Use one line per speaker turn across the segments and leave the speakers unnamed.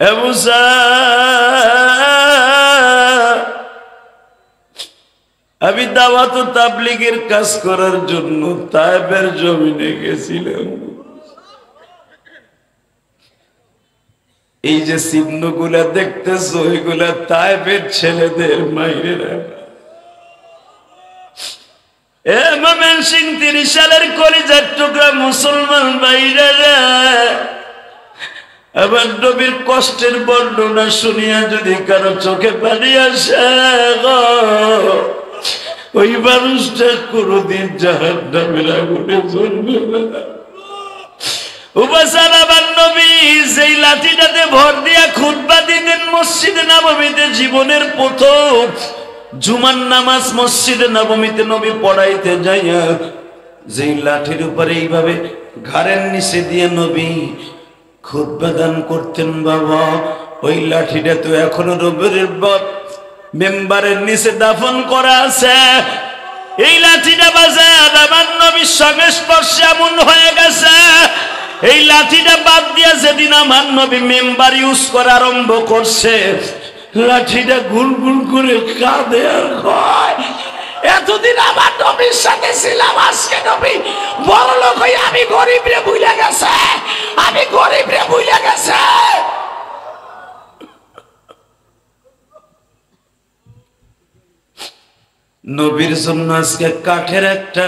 এ মুসা, আমি দাওয়াত ও তাবলীগের কাজ করার জন্য তায়েফের জমিনে গেছিলাম। এই যে চিহ্নগুলা দেখতেছো, এগুলা তায়েফের ছেলেদের মাইরেরা। এ ময়মনসিংহ 30 সালের কলিজার টুকরা মুসলমান ভাইরা, আবার নবীর কষ্টের বর্ণনা শুনিয়া যদি কারো চোখে পানি আসে, ওই মানুষটা কোনদিন জাহান্নামের আগুনে জ্বলবে না। আমার নবী যেই লাঠিটাতে ভর দিয়া খুতবা দিতেন মসজিদে নববীতে, জীবনের প্রথম জুমার নামাজ মসজিদে নববীতে নবী পড়াইতে যাইয়া যেই লাঠির উপরে এইভাবে ঘাড়ের নিচে দিয়ে নবী খুতবা দান করতেন, বাবা ওই লাঠিটা তো এখনো নবীর মেম্বারের নিচে দাফন করা আছে। এই লাঠিটা বাজার আমার নবীর সংস্পর্শে এমন হয়ে গেছে, এই লাঠিটা বাদ দিয়া যেদিন আমার নবী মেম্বার ইউজ করা আরম্ভ করছে, লাঠিটা গুল গুল করে কাঁদে আর কয়, এতদিন আমার নবীর সাথে ছিলাম, আজকে নবী বড় লোক হই আমি গরিব রে ভুলে গেছে, আমি গরিব রে ভুলে গেছে। নবীর জন্য আজকে কাঠের একটা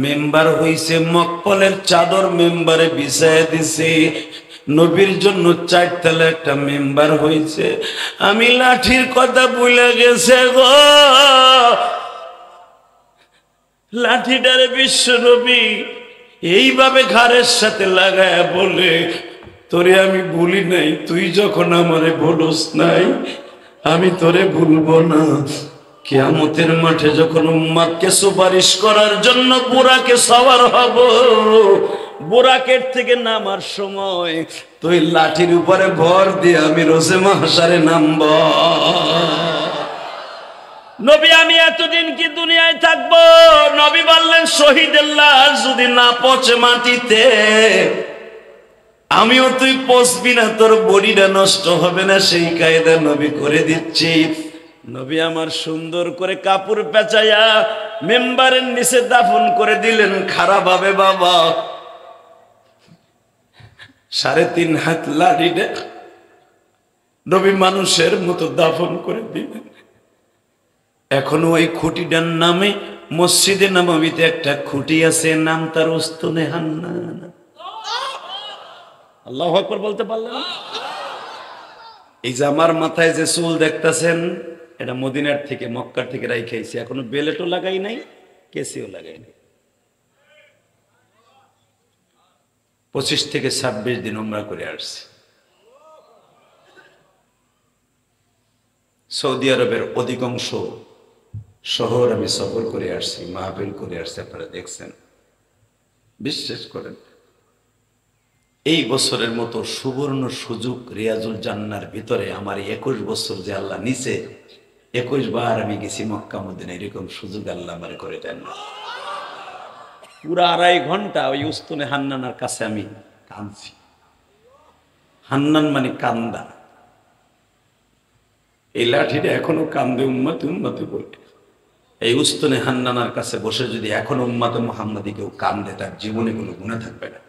মেম্বার হইছে, মকপলের চাদর মেম্বারে বিছায় দিছে। নবীর জন্য 4 তলা একটা মেম্বার হইছে। আমি লাঠির কথা ভুলে গেছে গো, লাঠিটারে বিশ্ব নবী এইভাবে ঘাড়ের সাথে লাগায় বলে, তোরে আমি ভুলি নাই, তুই যখন আমারে বলস নাই আমি তোরে ভুলবো না। কিয়ামতের মাঠে যখন উম্মতকে সুপারিশ করার জন্য বুরাকে সওয়ার হব, বুরাকের থেকে নামার সময় তুই লাঠির উপরে ভর দিয়ে আমি রোজে মাহশারে নামব। নবী আমি এতদিন কি দুনিয়ায় থাকবো? নবী বললেন শহীদের লাশ যদি না পচে মাটিতে, আমিও তুই পচবি না, তোর বডিটা নষ্ট হবে না, সেই কায়দা নবী করে দিচ্ছি। নবী আমার সুন্দর করে কাপড় পেঁচাইয়া মেম্বারের নিচে দাফন করে দিলেন। খারাপ হবে বাবা, 3.5 হাত লাঠিটা নবী মানুষের মতো দাফন করে দিলেন। এখনো ওই খুঁটিটার নামে মসজিদে নববীতে একটা খুঁটি আছে, নাম তার উস্তুনে হান্নান। আল্লাহু আকবার বলতে পারলেন? এই যে আমার মাথায় যে চুল দেখতেছেন, এটা মদিনার থেকে মক্কার থেকে রাইখাইছি, এখনো বেলেটও লাগাই নাই, কেসিও লাগাই নাই। 25 থেকে 26 দিন উমরা করে আসছি। সৌদি আরবের অধিকাংশ শহর আমি সফর করে আসছি, মাহফিল করে আসছি, আপনারা দেখছেন। বিশ্বাস করেন, এই বছরের মতো সুবর্ণ সুযোগ রিয়াজুল জান্নার ভিতরে আমার 21 বছর যে আল্লাহ নিচে 21 বার আমি গেছি মক্কা মদিনা, এরকম সুযোগ আল্লাহ আমার করে দেন না। পুরা 2.5 ঘন্টা ওই উস্তুনে হান্নানার কাছে আমি কাঁদছি। হান্নান মানে কান্দা, এই লাঠিটা এখনো কান্দে উম্মতে উম্মতে বলে। এই উস্তুনে হান্নানার কাছে বসে যদি এখনো উম্মতে মুহাম্মাদি কেউ কান্দে, তার জীবনে কোনো গুনাহ থাকবে না।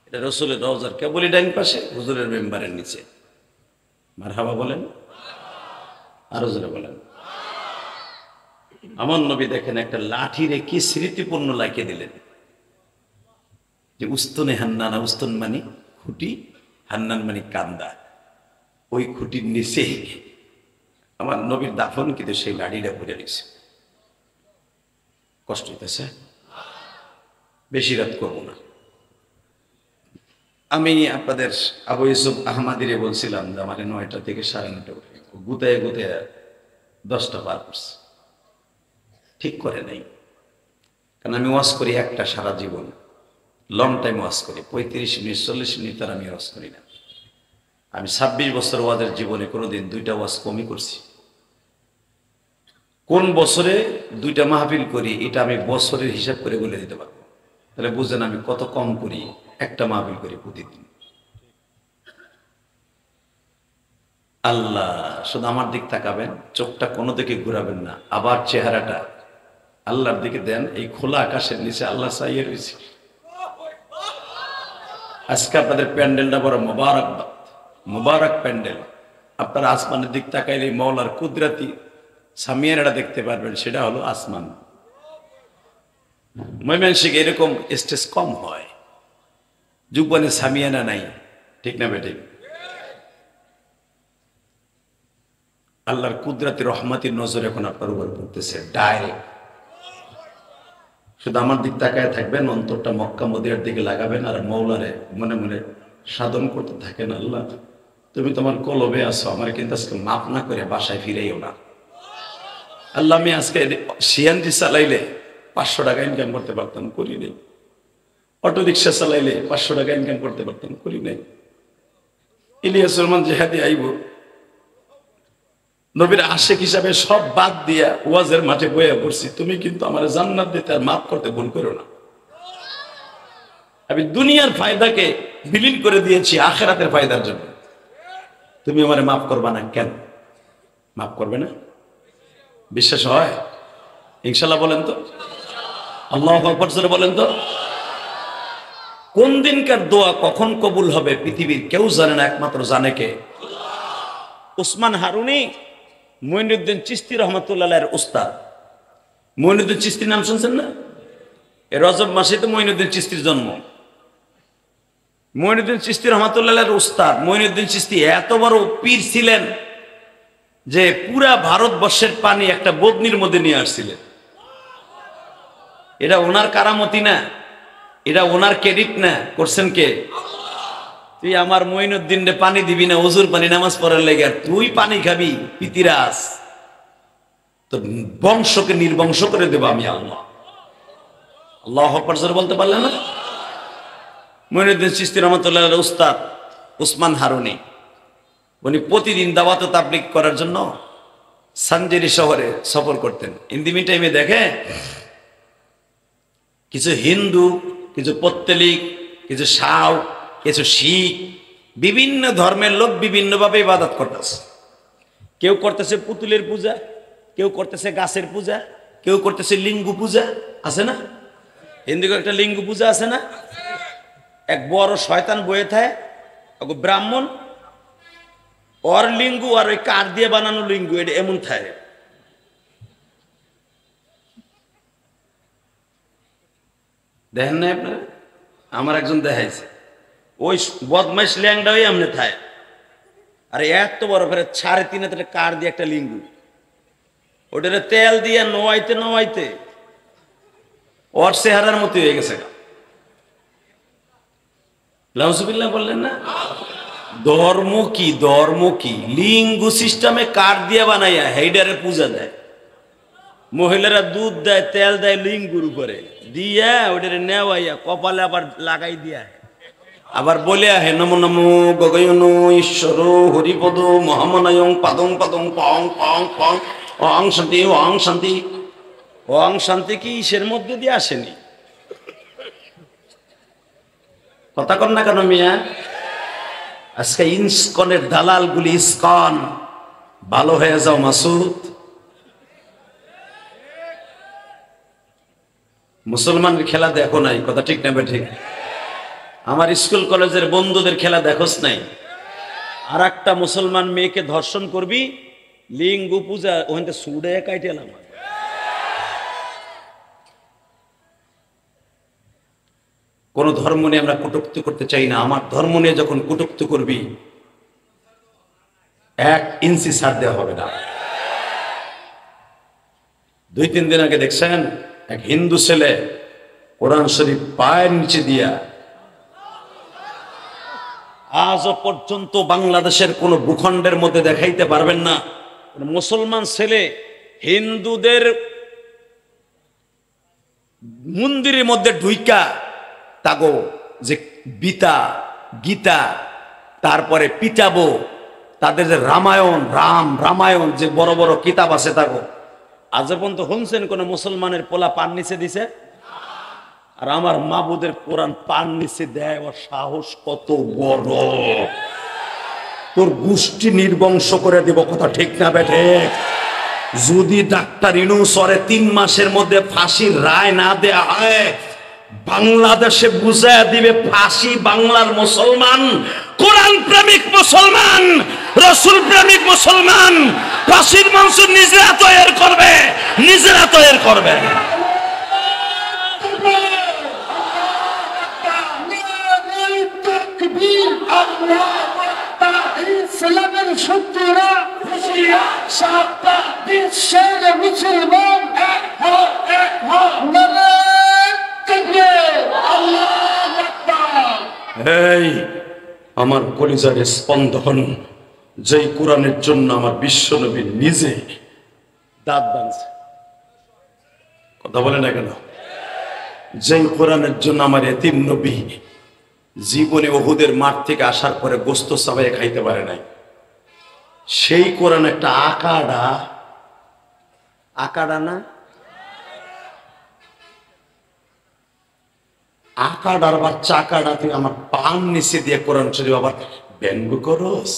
এটা রাসূলের রওজার কেবলই ডাইন পাশে, হুজুরের মেম্বারের নিচে। মারহাবা বলেন, আরো জোরে বলেন। আমার নবী দেখেন একটা লাঠিরে কি স্মৃতিপূর্ণ লাগিয়ে দিলেন, যে উস্তুনে হান্নানা, উস্তুন মানে খুঁটি, হান্নান মানে কান্দা। ওই খুঁটির নিচে আমার নবীর দাফন, কিন্তু সেই লাঠিটা পড়ে নিছে। কষ্ট হইতেছে, বেশি রাত করবো না। আমি আপনাদের আবু ইউসুফ আহমাদিরে বলছিলাম যে আমার 9টা থেকে 9:30 উঠে গুতায় গুতায় 10টা পার করছে। ঠিক করে নাই, কারণ আমি ওয়াজ করি একটা সারা জীবন, লং টাইম ওয়াজ করি, 35 মিনিট 40 মিনিট তার আমি ওয়াজ করি না। আমি 26 বছর ওয়াজের জীবনে কোনোদিন 2টা ওয়াজ কমই করছি। কোন বছরে 2টা মাহফিল করি এটা আমি বছরের হিসাব করে বলে দিতে পারবো। তাহলে বুঝেন আমি কত কম করি, একটা মাহফিল করি প্রতিদিন। আল্লাহ, শুধু আমার দিক তাকাবেন, চোখটা কোনো দিকে ঘুরাবেন না, আবার চেহারাটা আল্লাহর দিকে দেন। এই খোলা আকাশের নিচে আল্লাহ চাইয়ে রয়েছে। আজকে আপনাদের প্যান্ডেলটা বড় মোবারক, মোবারক প্যান্ডেল। আপনারা আসমানের দিক তাকাইলে মওলার কুদরতি সামিয়ানাটা দেখতে পারবেন, সেটা হলো আসমান। ময়মনসিংহে এরকম স্টেজ কম হয়, যুবনে সামিয়ানা নাই, ঠিক না বেঠিক? আল্লাহর কুদরতি রহমতের নজর এখন আপনার উপর পড়তেছে ডাইরেক্ট। শুধু আমার দিক তাকায় থাকবেন, অন্তরটা মক্কা মদিনার দিকে লাগাবেন, আর মওলারে মনে মনে সাধন করতে থাকেন, আল্লাহ তুমি তোমার কলবে আছো, আমার কিন্তু আজকে মাফ না করে বাসায় ফিরেইও না। আল্লাহ, আমি আজকে সিএনজি চালাইলে 500 টাকা ইনকাম করতে পারতাম, করি নাই। অটো রিক্সা চালাইলে 500 টাকা ইনকাম করতে পারতাম, করি নাই। ইলিয়াস রহমান জেহাদি আইব নবীর আশেক হিসাবে সব বাদ দিয়া ওয়াজের মাঠে বইয়া পড়ছি, তুমি কিন্তু আমার জান্নাত দিতে আর মাফ করতে ভুল করো না। আমি দুনিয়ার ফায়দাকে বিলীন করে দিয়েছি আখিরাতের ফায়দার জন্য, তুমি আমারে মাফ করবা না কেন? মাফ করবে না? বিশ্বাস হয়? ইনশাআল্লাহ বলেন তো, আল্লাহু আকবার জোরে বলেন তো। কোন দিনকার দোয়া কখন কবুল হবে পৃথিবীর কেউ জানে না, একমাত্র জানে কে? উসমান হারুনি মঈনুদ্দিন চিশতি রহমাতুল্লাহ আলাইহির উস্তাদ। মঈনুদ্দিন চিশতির নাম শুনছেন না? এই রজব মাসে তো মঈনুদ্দিন চিশতির জন্ম। মঈনুদ্দিন চিশতি রহমাতুল্লাহ আলাইহির উস্তাদ মঈনুদ্দিন চিশতি এত বড় পীর ছিলেন যে পুরা ভারতবর্ষের পানি একটা বদনির মধ্যে নিয়ে আসছিলেন। এটা ওনার কারামতি না, এটা ওনার ক্রেডিট না, করছেন কে? তুই আমার মঈনুদ্দিন রে পানি দিবি না ওযুর পানি নামাজ পড়ার লাগে, আর তুই পানি খাবি পিতিরাস, তো বংশকে নির্বংশ করে দেব আমি আল্লাহ। আল্লাহু আকবার জোরে বলতে পারলেন না? মঈনুদ্দিন চিশতি রহমাতুল্লাহ আলাইহির উস্তাদ উসমান হারুনি, উনি প্রতিদিন দাওয়াত ও তাবলীগ করার জন্য সানজেরি শহরে সফর করতেন। ইন দি মিন টাইমে দেখে কিছু হিন্দু, কিছু পত্তলিক, কিছু শাও, কিছু শিখ, বিভিন্ন ধর্মের লোক বিভিন্নভাবে ইবাদত করতেছে। কেউ করতেছে পুতুলের পূজা, কেউ করতেছে গাছের পূজা, কেউ করতেছে লিঙ্গ পূজা। আছে না? হিন্দুকে একটা লিঙ্গ পূজা আছে না? এক বড় শয়তান বয়ে থাকে, ব্রাহ্মণ, ওর লিঙ্গু আর ওই কাঠ দিয়ে বানানো লিঙ্গু, এটা এমন থাকে। দেখেন না আপনারা? আমার একজন দেখাইছে, ওই বদমাইশ ল্যাংডা হয়ে এমনি থাকে, আর এত বড় ফেরে 3.5 হাতের কাঠ দিয়ে একটা লিঙ্গু, ওটারে তেল দিয়ে নোয়াইতে নোয়াইতে ওর চেহারার মতো হয়ে গেছে। লাউজুবিল্লাহ বললেন না? ধর্ম কি, ধর্ম কি? লিঙ্গু সিস্টেমে কাঠ দিয়ে বানাইয়া হেইডারে পূজা দেয়। মহিলারা দুধ দেয়, তেল দেয় লিঙ্গুর উপরে দিয়া, ওটারে নেওয়াইয়া কপালে আবার লাগাই দিয়া, আবার বলে আহে নমো নমো গগয়নো ঈশ্বর হরিপদ মহামনায়ং পাদং পাদং পং পং পং অং শান্তি অং শান্তি। অং শান্তি কি ইসের মধ্যে দিয়ে আসেনি? কথা কন না কেন মিয়া? আজকে ইসকনের দালালগুলি, ইসকন ভালো হয়ে যাও মাসুদ। মুসলমানের খেলা দেখো নাই, কথা ঠিক না ঠিক? আমার স্কুল কলেজের বন্ধুদের খেলা দেখোস নাই? আর একটা মুসলমান মেয়েকে ধর্ষণ করবি, লিঙ্গ পূজা ওখানে সুডে কাইটে এলাম। কোন ধর্ম নিয়ে আমরা কটূক্তি করতে চাই না। আমার ধর্ম নিয়ে যখন কটূক্তি করবি 1 ইঞ্চি ছাড় দেওয়া হবে না। 2-3 দিন আগে দেখছেন এক হিন্দু ছেলে কোরআন শরীফ পায়ের নিচে দিয়া, আজও পর্যন্ত বাংলাদেশের কোন ভূখণ্ডের মধ্যে দেখাইতে পারবেন না মুসলমান ছেলে হিন্দুদের মন্দিরের মধ্যে ঢুইকা তাগো যে বিতা গীতা, তারপরে পিটাবো, তাদের যে রামায়ণ, রামায়ণ যে বড় বড় কিতাব আছে তাগো, আজ পর্যন্ত শুনছেন কোন মুসলমানের পোলা পান নিচে দিছে? আর আমার মাবুদের কোরআন পান নিচে দেয়, ওর সাহস কত বড়! তোর গোষ্ঠী নির্বংশ করে দেব, কথা ঠিক না বেঠে? যদি ডাক্তার ইউনূসরে 3 মাসের মধ্যে ফাঁসির রায় না দেয়া হয়, বাংলাদেশে বুঝায়া দিবে ফাঁসি বাংলার মুসলমান, কোরআন প্রেমিক মুসলমান, রাসূল প্রেমিক মুসলমান ফাঁসির মঞ্চ নিজেরা তৈরি করবে, নিজেরা তৈরি করবে।
ইসলামের শত্রুরা সারা বিশ্বের মুসলমান এক হও, এক হও, নারায়ে তাকবীর, আল্লাহু আকবার।
এই আমার কলিজার স্পন্দন, যেই কোরআনের জন্য আমার বিশ্বনবী নিজে দাঁত ভাঙছে, কথা বলে না কেন? যেই কোরআনের জন্য আমার এতিম নবী জীবনে উহুদের মাঠ থেকে আসার পরে গোস্ত চাবাইয়ে খাইতে পারে নাই, সেই কোরআন একটা আকাডা না আকাডার বাচ্চা, আকাডা তুই আমার পান নিচে দিয়ে কোরআন শরীফ আবার ব্যঙ্গ করস?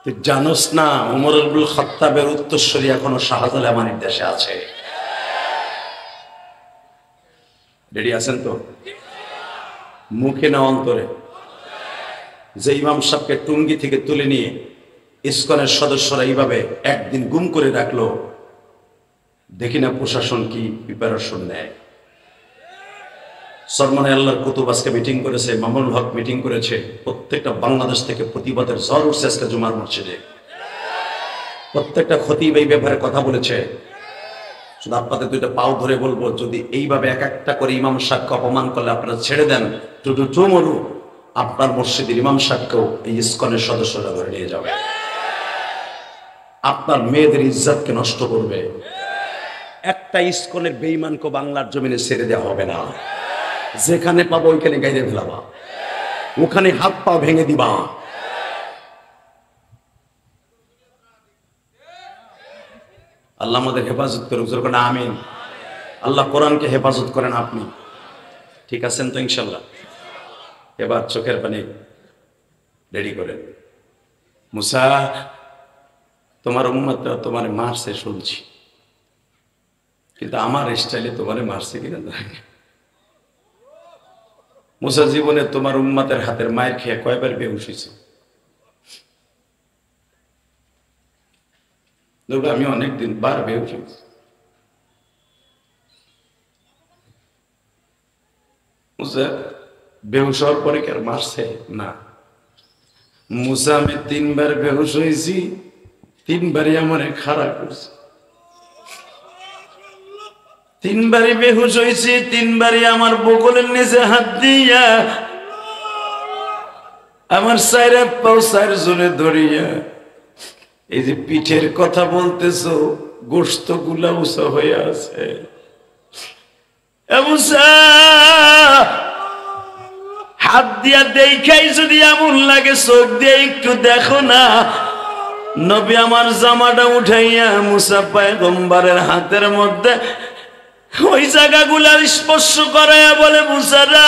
তুই জানোস না ওমর ইবনুল খাত্তাবের উত্তরসূরি এখনো শাহজালামানির দেশে আছে? রেডি আছেন তো? মুখে না অন্তরে? যে ইমাম সাহেবকে টুঙ্গি থেকে তুলে নিয়ে ইসকনের সদস্যরা এইভাবে একদিন গুম করে রাখলো, দেখি না প্রশাসন কি প্রিপারেশন নেয়। সরমানে আল্লাহর কুতুব আজকে মিটিং করেছে, মামুনুল হক মিটিং করেছে, প্রত্যেকটা বাংলাদেশ থেকে প্রতিবাদের ঝড় উঠছে আজকে জুমার মসজিদে। প্রত্যেকটা খতিব এই ব্যাপারে কথা বলেছে। শুধু আপনাদের 2টা পাও ধরে বলবো, যদি এইভাবে এক একটা করে ইমাম সাহেবকে অপমান করলে আপনারা ছেড়ে দেন, টুমরু আপনার মসজিদের ইমাম সাহেবকেও এই ইসকনের সদস্যরা ধরে নিয়ে যাবে, আপনার মেয়েদের ইজ্জতকে নষ্ট করবে। একটা ইসকনের বেঈমানকে বাংলার জমিনে ছেড়ে দেওয়া হবে না। যেখানে পাবো ওইখানে গাইরে ফেলাবা, ওখানে হাত পা ভেঙে দিবা। আল্লাহ আমাদের হেফাজত করুন, যেরকম আমিন। আল্লাহ কোরআনকে হেফাজত করেন। আপনি ঠিক আছেন তো ইনশাল্লাহ? এবার চোখের পানি রেডি করেন। মুসা, তোমার উম্মতরা তোমারে মারছে শুনছি, কিন্তু আমার স্টাইলে তোমারে মারছে কিনা জানি। মুসা, জীবনে তোমার উম্মতের হাতের মায়ের খেয়ে কয়বার বেহুশ হয়েছে? আমি অনেকদিন বার বেহুশ হয়েছি। মুসা বেহুশ হওয়ার পরে কি আর মারছে? না। মুসা, আমি 3 বার বেহুশ হয়েছি, 3 বারই আমার খাড়া করছে। 3 বারই বেহুশ হয়েছি, 3 বারই আমার বগলের নিচে হাত দিয়া আমার 4 পাও 4 জনে ধরিয়া, এই যে পিঠের কথা বলতেছো, গোস্ত গুলা উঁচা হয়ে আছে। হাত দিয়া দেখাই যদি এমন লাগে, চোখ দিয়ে একটু দেখো না। নবী আমার জামাটা উঠাইয়া মুসা পয়গম্বরের হাতের মধ্যে ওই জায়গাগুলার স্পর্শ করাইয়া বলে, মুসারা